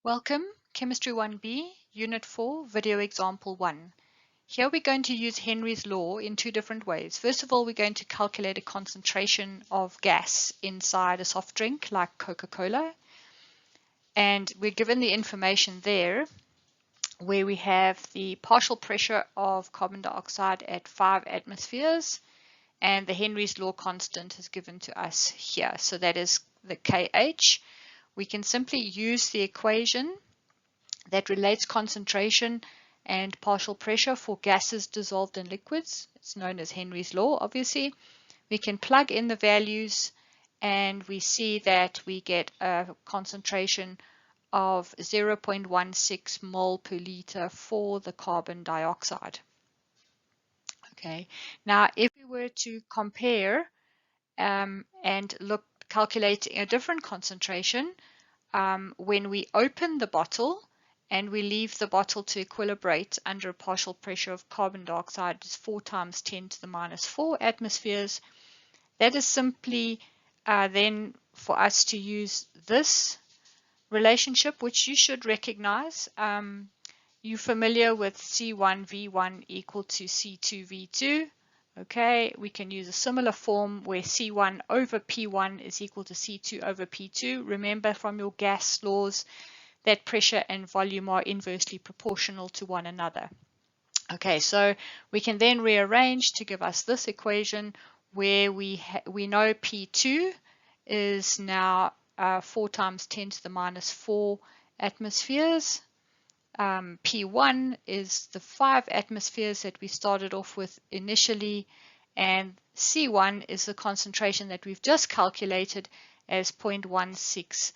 Welcome, Chemistry 1B, Unit 4, Video Example 1. Here we're going to use Henry's law in two different ways. First of all, we're going to calculate a concentration of gas inside a soft drink like Coca-Cola. And we're given the information there where we have the partial pressure of carbon dioxide at 5 atmospheres and the Henry's law constant is given to us here. So that is the KH. We can simply use the equation that relates concentration and partial pressure for gases dissolved in liquids. It's known as Henry's law, obviously. We can plug in the values and we see that we get a concentration of 0.16 mole per liter for the carbon dioxide. Okay, now if we were to compare and calculate a different concentration, when we open the bottle and we leave the bottle to equilibrate under a partial pressure of carbon dioxide is 4 times 10 to the minus 4 atmospheres. That is simply then for us to use this relationship, which you should recognize. You're familiar with C1V1 equal to C2V2. Okay, we can use a similar form where C1 over P1 is equal to C2 over P2. Remember from your gas laws that pressure and volume are inversely proportional to one another. Okay, so we can then rearrange to give us this equation where we know P2 is now 4 times 10 to the minus 4 atmospheres. P1 is the 5 atmospheres that we started off with initially, and C1 is the concentration that we've just calculated as 0.16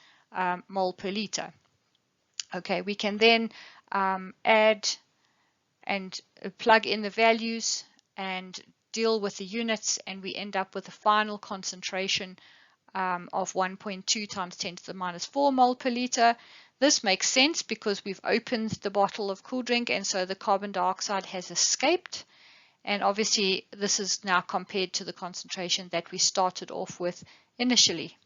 mole per liter. Okay, we can then add and plug in the values and deal with the units, and we end up with a final concentration of 1.2 times 10 to the minus 4 mole per liter. This makes sense because we've opened the bottle of cool drink and so the carbon dioxide has escaped, and obviously this is now compared to the concentration that we started off with initially.